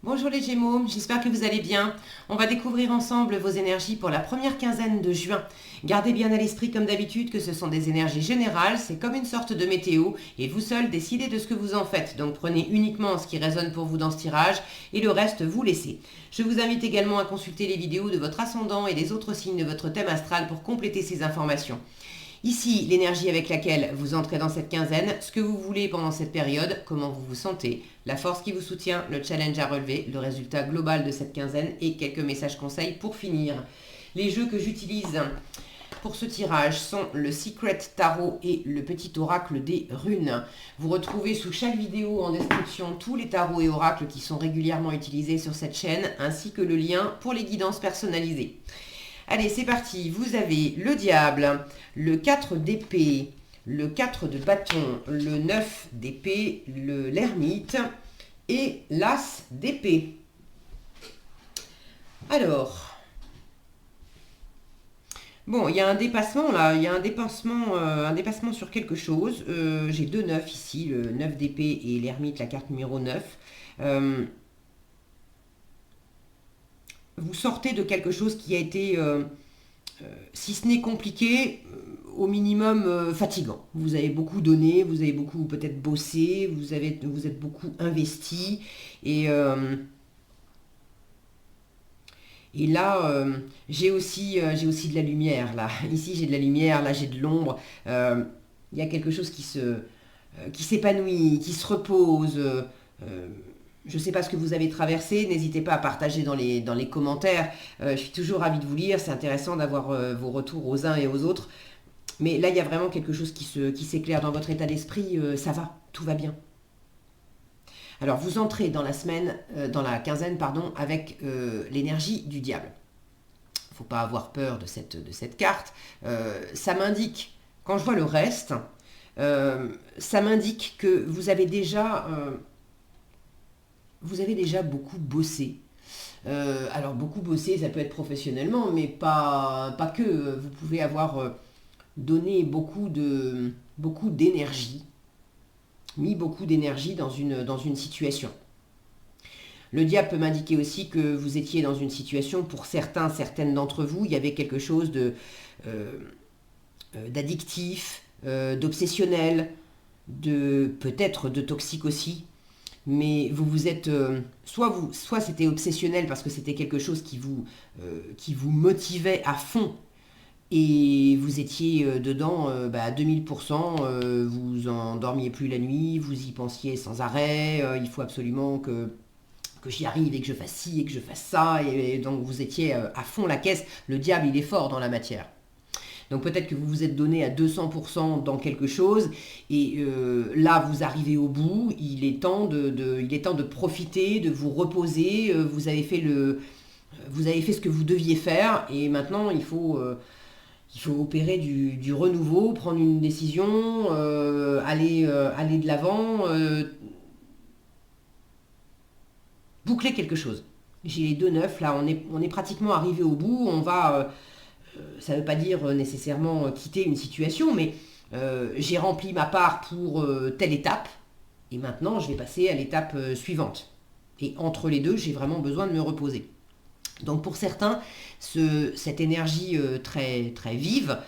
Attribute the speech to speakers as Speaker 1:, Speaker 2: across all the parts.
Speaker 1: Bonjour les Gémeaux, j'espère que vous allez bien. On va découvrir ensemble vos énergies pour la première quinzaine de juin. Gardez bien à l'esprit comme d'habitude que ce sont des énergies générales, c'est comme une sorte de météo et vous seul décidez de ce que vous en faites. Donc prenez uniquement ce qui résonne pour vous dans ce tirage et le reste vous laissez. Je vous invite également à consulter les vidéos de votre ascendant et des autres signes de votre thème astral pour compléter ces informations. Ici, l'énergie avec laquelle vous entrez dans cette quinzaine, ce que vous voulez pendant cette période, comment vous vous sentez, la force qui vous soutient, le challenge à relever, le résultat global de cette quinzaine et quelques messages conseils pour finir. Les jeux que j'utilise pour ce tirage sont le Secret Tarot et le petit oracle des runes. Vous retrouvez sous chaque vidéo en description tous les tarots et oracles qui sont régulièrement utilisés sur cette chaîne, ainsi que le lien pour les guidances personnalisées. Allez, c'est parti. Vous avez le diable, le 4 d'épée, le 4 de bâton, le 9 d'épée, l'ermite et l'as d'épée. Alors, bon, il y a un dépassement là, il y a un dépassement sur quelque chose. J'ai deux 9 ici, le 9 d'épée et l'ermite, la carte numéro 9. Vous sortez de quelque chose qui a été, si ce n'est compliqué, au minimum fatigant. Vous avez beaucoup donné, vous avez beaucoup peut-être bossé, vous êtes beaucoup investi. Et là, j'ai aussi de la lumière. Là. Ici, j'ai de la lumière, là, j'ai de l'ombre. Il y a quelque chose qui s'épanouit, qui se repose. Je ne sais pas ce que vous avez traversé, n'hésitez pas à partager dans les commentaires. Je suis toujours ravie de vous lire, c'est intéressant d'avoir vos retours aux uns et aux autres. Mais là, il y a vraiment quelque chose qui s'éclaire dans votre état d'esprit, ça va, tout va bien. Alors, vous entrez dans la semaine, dans la quinzaine, pardon, avec l'énergie du diable. Il ne faut pas avoir peur de cette carte. Ça m'indique, quand je vois le reste, ça m'indique que vous avez déjà beaucoup bossé. Alors beaucoup bossé, ça peut être professionnellement, mais pas que. Vous pouvez avoir donné beaucoup d'énergie, mis beaucoup d'énergie dans une situation. Le diable peut m'indiquer aussi que vous étiez dans une situation, pour certaines d'entre vous, il y avait quelque chose d'addictif, d'obsessionnel, peut-être de toxique aussi. Mais vous êtes soit c'était obsessionnel parce que c'était quelque chose qui vous motivait à fond et vous étiez dedans à 2000%, vous en dormiez plus la nuit, vous y pensiez sans arrêt, il faut absolument que j'y arrive et que je fasse ci et que je fasse ça, et donc vous étiez à fond la caisse. Le diable, il est fort dans la matière. Donc peut-être que vous vous êtes donné à 200% dans quelque chose et là vous arrivez au bout, il est temps de profiter, de vous reposer, vous avez fait ce que vous deviez faire et maintenant il faut opérer du renouveau, prendre une décision, aller de l'avant, boucler quelque chose. J'ai les deux neufs, là on est pratiquement arrivé au bout, ça ne veut pas dire nécessairement quitter une situation, mais j'ai rempli ma part pour telle étape, et maintenant je vais passer à l'étape suivante. Et entre les deux, j'ai vraiment besoin de me reposer. Donc pour certains, cette énergie très, très vive,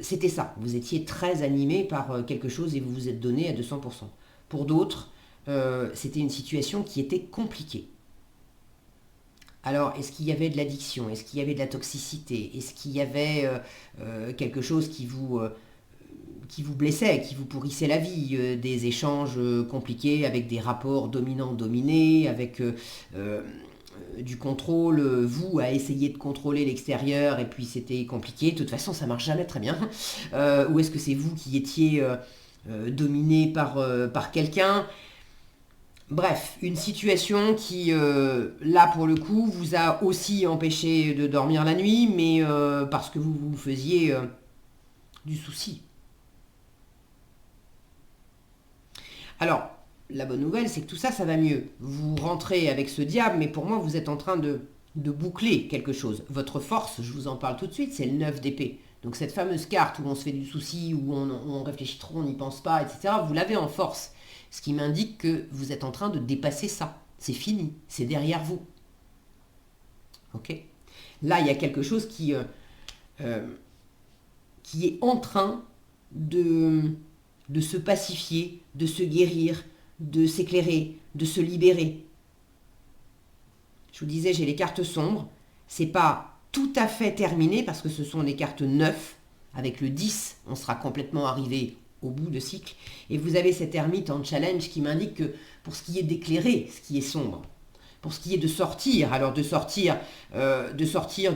Speaker 1: c'était ça. Vous étiez très animé par quelque chose et vous vous êtes donné à 200%. Pour d'autres, c'était une situation qui était compliquée. Alors, est-ce qu'il y avait de l'addiction? Est-ce qu'il y avait de la toxicité? Est-ce qu'il y avait quelque chose qui vous blessait, qui vous pourrissait la vie? Des échanges compliqués avec des rapports dominants-dominés, avec du contrôle, vous à essayer de contrôler l'extérieur et puis c'était compliqué. De toute façon, ça marche jamais très bien. Ou est-ce que c'est vous qui étiez dominé par quelqu'un? Bref, une situation qui, là pour le coup, vous a aussi empêché de dormir la nuit, mais parce que vous vous faisiez du souci. Alors, la bonne nouvelle, c'est que tout ça, ça va mieux. Vous rentrez avec ce diable, mais pour moi, vous êtes en train de boucler quelque chose. Votre force, je vous en parle tout de suite, c'est le 9 d'épée. Donc cette fameuse carte où on se fait du souci, où on réfléchit trop, on n'y pense pas, etc., vous l'avez en force. Ce qui m'indique que vous êtes en train de dépasser ça. C'est fini, c'est derrière vous. Ok? Là, il y a quelque chose qui est en train de se pacifier, de se guérir, de s'éclairer, de se libérer. Je vous disais, j'ai les cartes sombres. C'est pas tout à fait terminé parce que ce sont des cartes 9. Avec le 10, on sera complètement arrivé au bout de cycle. Et vous avez cette ermite en challenge qui m'indique que pour ce qui est d'éclairer ce qui est sombre, pour ce qui est de sortir, alors de sortir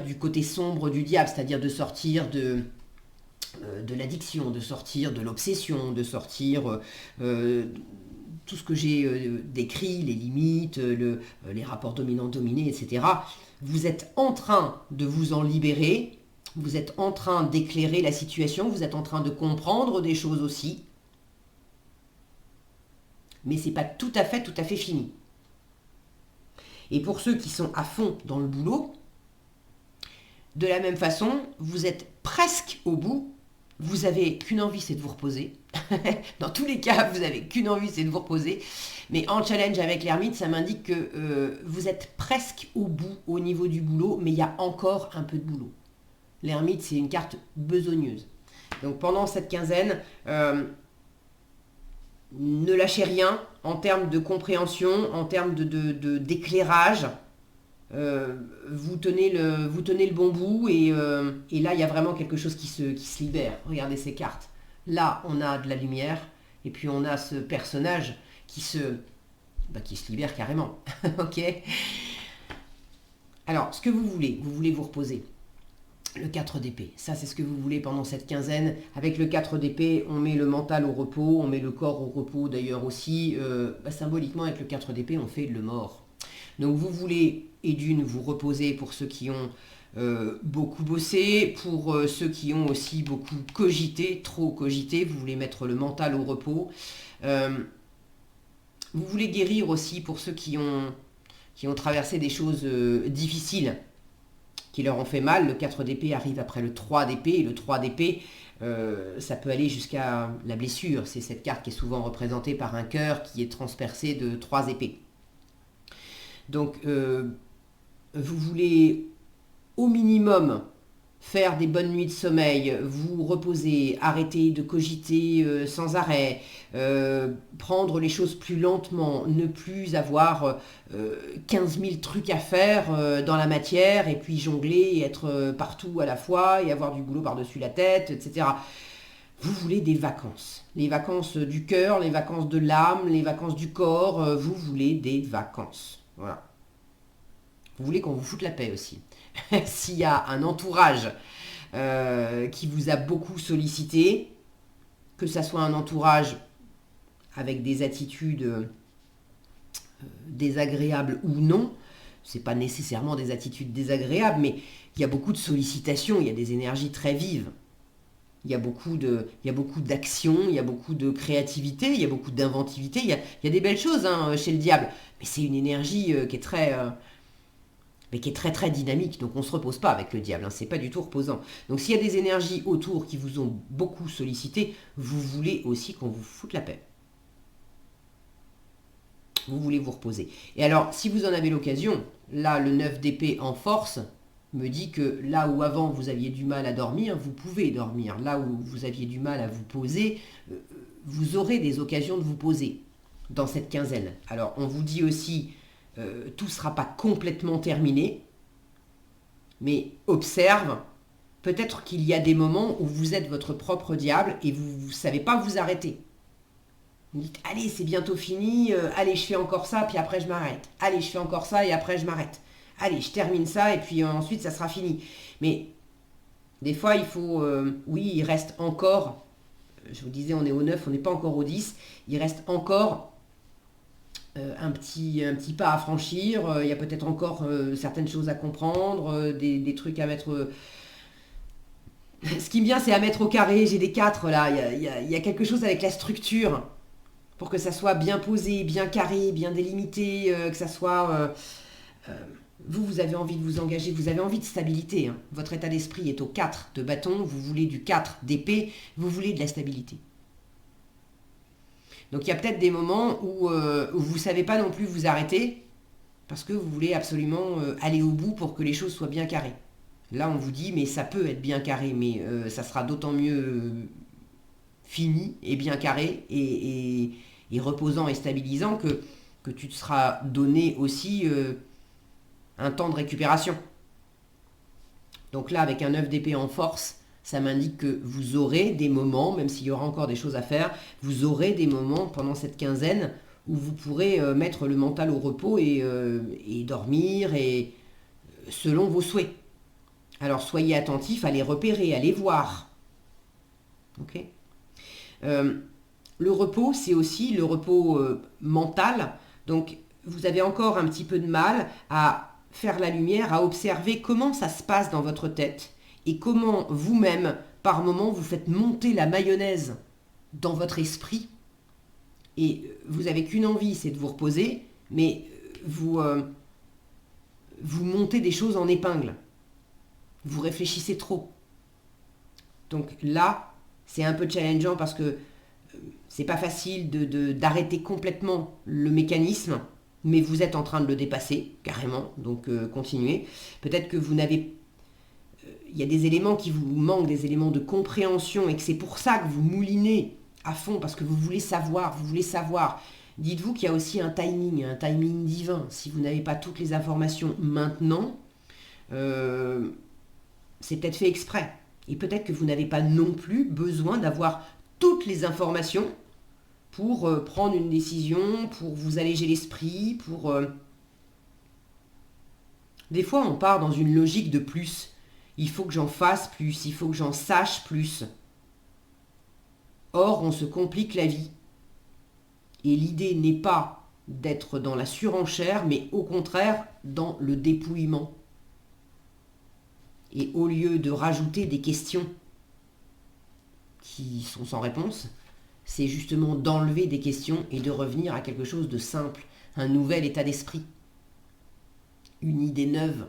Speaker 1: du côté sombre du diable, c'est-à-dire de sortir de l'addiction, de sortir de l'obsession, de sortir tout ce que j'ai décrit, les limites, les rapports dominants-dominés, etc. Vous êtes en train de vous en libérer, vous êtes en train d'éclairer la situation, vous êtes en train de comprendre des choses aussi, mais c'est pas tout à fait fini. Et pour ceux qui sont à fond dans le boulot, de la même façon, vous êtes presque au bout, vous avez qu'une envie, c'est de vous reposer. Dans tous les cas, vous avez qu'une envie, c'est de vous reposer. Mais en challenge avec l'ermite, ça m'indique que vous êtes presque au bout au niveau du boulot, mais il y a encore un peu de boulot. L'ermite, c'est une carte besogneuse. Donc pendant cette quinzaine, ne lâchez rien en termes de compréhension, en termes d'éclairage. Vous tenez le bon bout et là, il y a vraiment quelque chose qui se libère. Regardez ces cartes. Là, on a de la lumière et puis on a ce personnage qui se libère carrément. Ok. Alors, ce que vous voulez vous reposer. Le 4 d'épée, ça c'est ce que vous voulez pendant cette quinzaine. Avec le 4 d'épée, on met le mental au repos, on met le corps au repos d'ailleurs aussi. Symboliquement, avec le 4 d'épée, on fait le mort. Donc vous voulez, et d'une, vous reposer pour ceux qui ont beaucoup bossé, pour ceux qui ont aussi beaucoup cogité, trop cogité, vous voulez mettre le mental au repos. Vous voulez guérir aussi pour ceux qui ont traversé des choses difficiles, qui leur ont fait mal. Le 4 d'épée arrive après le 3 d'épée, et le 3 d'épée, ça peut aller jusqu'à la blessure. C'est cette carte qui est souvent représentée par un cœur qui est transpercé de 3 épées. Donc, vous voulez au minimum faire des bonnes nuits de sommeil, vous reposer, arrêter de cogiter sans arrêt, prendre les choses plus lentement, ne plus avoir 15 000 trucs à faire dans la matière, et puis jongler et être partout à la fois, et avoir du boulot par-dessus la tête, etc. Vous voulez des vacances. Les vacances du cœur, les vacances de l'âme, les vacances du corps, vous voulez des vacances. Voilà. Vous voulez qu'on vous foute la paix aussi. S'il y a un entourage qui vous a beaucoup sollicité, que ça soit un entourage avec des attitudes désagréables ou non, c'est pas nécessairement des attitudes désagréables, mais il y a beaucoup de sollicitations, il y a des énergies très vives. Il y a beaucoup d'action, il y a beaucoup de créativité, il y a beaucoup d'inventivité, il y a des belles choses chez le diable, mais c'est une énergie qui est très très dynamique, donc on ne se repose pas avec le diable, c'est pas du tout reposant. Donc s'il y a des énergies autour qui vous ont beaucoup sollicité, vous voulez aussi qu'on vous foute la paix. Vous voulez vous reposer. Et alors, si vous en avez l'occasion, là le 9 d'épée en force me dit que là où avant vous aviez du mal à dormir, vous pouvez dormir. Là où vous aviez du mal à vous poser, vous aurez des occasions de vous poser dans cette quinzaine. Alors on vous dit aussi, tout ne sera pas complètement terminé, mais observe, peut-être qu'il y a des moments où vous êtes votre propre diable et vous ne savez pas vous arrêter. Vous dites, allez, c'est bientôt fini, allez, je fais encore ça, puis après je m'arrête. Allez, je fais encore ça et après je m'arrête. Allez, je termine ça et puis ensuite ça sera fini. Mais des fois, il faut... oui, il reste encore... Je vous disais, on est au 9, on n'est pas encore au 10. Il reste encore un petit pas à franchir. Il y a peut-être encore certaines choses à comprendre, des trucs à mettre... Ce qui me vient, c'est à mettre au carré. J'ai des 4 là. Il y a quelque chose avec la structure pour que ça soit bien posé, bien carré, bien délimité, que ça soit... Vous avez envie de vous engager, vous avez envie de stabilité. Votre état d'esprit est au 4 de bâton, vous voulez du 4 d'épée, vous voulez de la stabilité. Donc il y a peut-être des moments où vous ne savez pas non plus vous arrêter, parce que vous voulez absolument aller au bout pour que les choses soient bien carrées. Là, on vous dit, mais ça peut être bien carré, mais ça sera d'autant mieux fini et bien carré et reposant et stabilisant que tu te seras donné aussi un temps de récupération. Donc là, avec un 9 d'épée en force, ça m'indique que vous aurez des moments, même s'il y aura encore des choses à faire, vous aurez des moments pendant cette quinzaine où vous pourrez mettre le mental au repos et dormir et selon vos souhaits. Alors soyez attentifs à les repérer, à les voir. Ok. Le repos, c'est aussi le repos mental. Donc vous avez encore un petit peu de mal à faire la lumière, à observer comment ça se passe dans votre tête et comment vous-même, par moment, vous faites monter la mayonnaise dans votre esprit. Et vous n'avez qu'une envie, c'est de vous reposer, mais vous montez des choses en épingle. Vous réfléchissez trop. Donc là, c'est un peu challengeant parce que c'est pas facile d'arrêter complètement le mécanisme, mais vous êtes en train de le dépasser, carrément, donc continuez. Peut-être que vous n'avez... Il y a des éléments qui vous manquent, des éléments de compréhension, et que c'est pour ça que vous moulinez à fond, parce que vous voulez savoir, Dites-vous qu'il y a aussi un timing divin. Si vous n'avez pas toutes les informations maintenant, c'est peut-être fait exprès. Et peut-être que vous n'avez pas non plus besoin d'avoir toutes les informations pour prendre une décision, pour vous alléger l'esprit, pour... Des fois, on part dans une logique de plus. Il faut que j'en fasse plus, il faut que j'en sache plus. Or, on se complique la vie. Et l'idée n'est pas d'être dans la surenchère, mais au contraire dans le dépouillement. Et au lieu de rajouter des questions qui sont sans réponse, c'est justement d'enlever des questions et de revenir à quelque chose de simple, un nouvel état d'esprit, une idée neuve,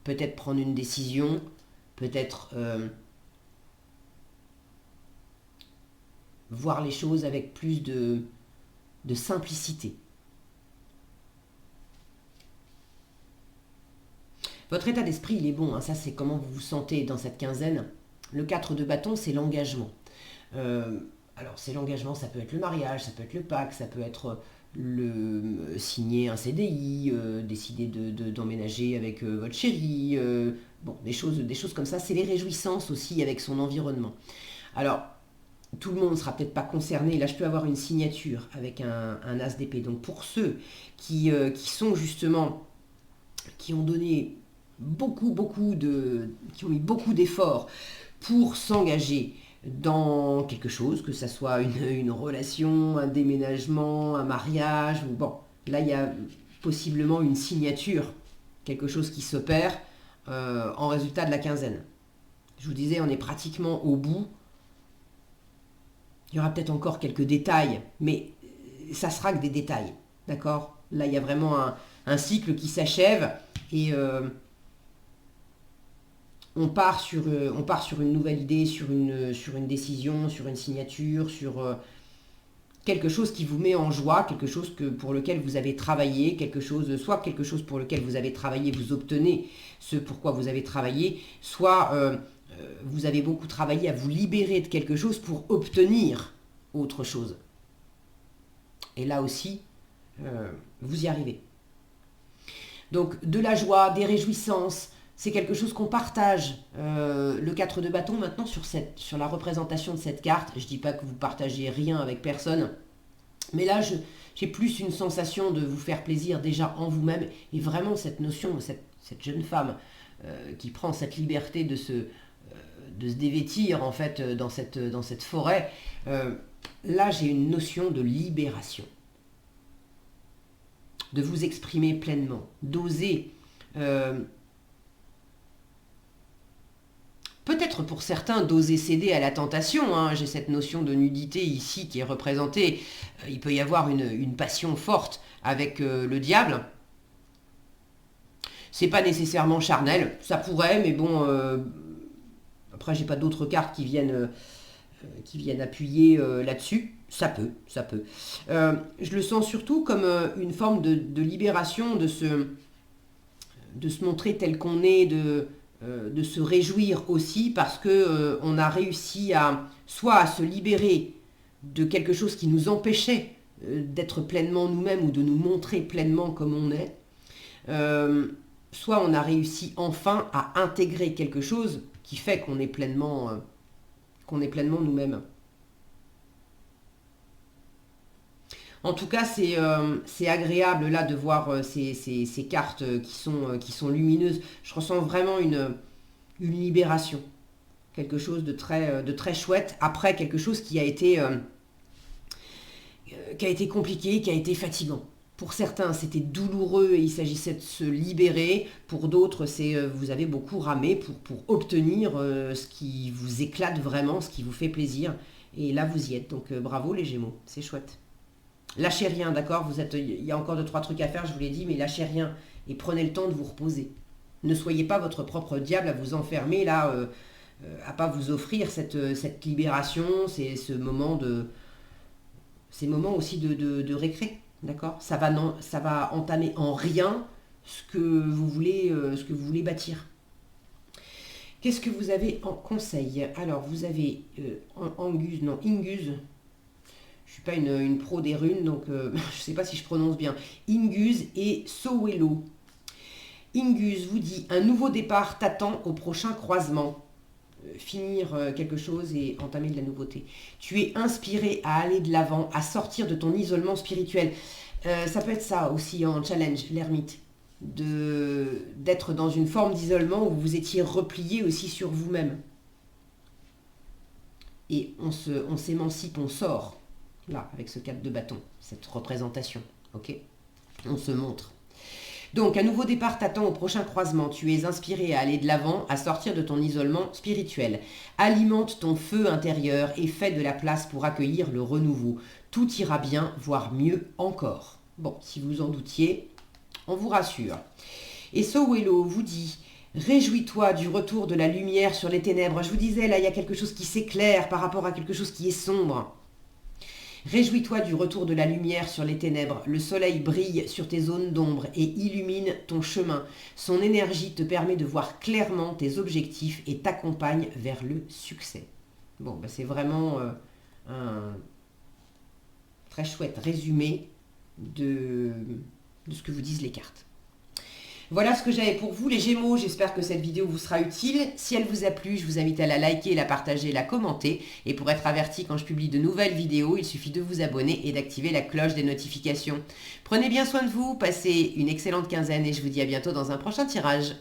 Speaker 1: peut-être prendre une décision, peut-être voir les choses avec plus de simplicité. Votre état d'esprit, il est bon, hein, ça c'est comment vous vous sentez dans cette quinzaine. Le 4 de bâton, c'est l'engagement. Alors c'est l'engagement, ça peut être le mariage, ça peut être le pacte, ça peut être signer un CDI, décider d'emménager avec votre chéri, bon, des choses comme ça. C'est les réjouissances aussi avec son environnement. Alors, tout le monde ne sera peut-être pas concerné. Là, je peux avoir une signature avec un as d'épée. Donc pour ceux qui sont justement, qui ont donné qui ont mis beaucoup d'efforts pour s'engager dans quelque chose, que ça soit une relation, un déménagement, un mariage, ou bon, là il y a possiblement une signature, quelque chose qui s'opère en résultat de la quinzaine. Je vous disais, on est pratiquement au bout. Il y aura peut-être encore quelques détails, mais ça sera que des détails, d'accord? Là, il y a vraiment un cycle qui s'achève et on part sur une nouvelle idée, sur une décision, sur une signature, sur quelque chose qui vous met en joie, quelque chose pour lequel vous avez travaillé, soit quelque chose pour lequel vous avez travaillé, vous obtenez ce pourquoi vous avez travaillé, soit vous avez beaucoup travaillé à vous libérer de quelque chose pour obtenir autre chose. Et là aussi, vous y arrivez. Donc de la joie, des réjouissances, c'est quelque chose qu'on partage. Le 4 de bâton maintenant sur la représentation de cette carte, je ne dis pas que vous partagez rien avec personne, mais là j'ai plus une sensation de vous faire plaisir déjà en vous-même et vraiment cette notion, cette jeune femme qui prend cette liberté de se dévêtir en fait dans cette forêt, là j'ai une notion de libération, de vous exprimer pleinement, d'oser. Peut-être pour certains d'oser céder à la tentation, hein. J'ai cette notion de nudité ici qui est représentée. Il peut y avoir une passion forte avec le diable. C'est pas nécessairement charnel, ça pourrait, mais bon, après j'ai pas d'autres cartes qui viennent qui viennent appuyer là-dessus. Ça peut. Je le sens surtout comme une forme de libération, de se montrer tel qu'on est, de se réjouir aussi parce que on a réussi soit à se libérer de quelque chose qui nous empêchait d'être pleinement nous-mêmes ou de nous montrer pleinement comme on est, soit on a réussi enfin à intégrer quelque chose qui fait qu'on est pleinement nous-mêmes. En tout cas, c'est agréable là de voir ces cartes qui sont lumineuses. Je ressens vraiment une libération. Quelque chose de très chouette. Après, quelque chose qui a été compliqué, qui a été fatigant. Pour certains, c'était douloureux et il s'agissait de se libérer. Pour d'autres, vous avez beaucoup ramé pour obtenir ce qui vous éclate vraiment, ce qui vous fait plaisir. Et là, vous y êtes. Donc, bravo les Gémeaux. C'est chouette. Lâchez rien, d'accord? Il y a encore 2-3 trucs à faire, je vous l'ai dit, mais lâchez rien et prenez le temps de vous reposer. Ne soyez pas votre propre diable à vous enfermer là, à pas vous offrir cette libération, ces moments aussi de récré, d'accord? Ça va entamer en rien ce que vous voulez bâtir. Qu'est-ce que vous avez en conseil? Alors, vous avez Inguse. Je ne suis pas une pro des runes, donc je ne sais pas si je prononce bien. Inguse et Sowelo. Inguse vous dit, un nouveau départ t'attend au prochain croisement. Finir quelque chose et entamer de la nouveauté. Tu es inspiré à aller de l'avant, à sortir de ton isolement spirituel. Ça peut être ça aussi en challenge, l'ermite. D'être dans une forme d'isolement où vous étiez replié aussi sur vous-même. Et on s'émancipe, on sort. Là, avec ce 4 de bâton, cette représentation, ok? On se montre. Donc, un nouveau départ t'attend au prochain croisement. Tu es inspiré à aller de l'avant, à sortir de ton isolement spirituel. Alimente ton feu intérieur et fais de la place pour accueillir le renouveau. Tout ira bien, voire mieux encore. Bon, si vous en doutiez, on vous rassure. Et Sowelo vous dit... Réjouis-toi du retour de la lumière sur les ténèbres. Je vous disais, là, il y a quelque chose qui s'éclaire par rapport à quelque chose qui est sombre. Réjouis-toi du retour de la lumière sur les ténèbres. Le soleil brille sur tes zones d'ombre et illumine ton chemin. Son énergie te permet de voir clairement tes objectifs et t'accompagne vers le succès. Bon, c'est vraiment un très chouette résumé de ce que vous disent les cartes. Voilà ce que j'avais pour vous les Gémeaux, j'espère que cette vidéo vous sera utile. Si elle vous a plu, je vous invite à la liker, la partager, la commenter. Et pour être averti quand je publie de nouvelles vidéos, il suffit de vous abonner et d'activer la cloche des notifications. Prenez bien soin de vous, passez une excellente quinzaine et je vous dis à bientôt dans un prochain tirage.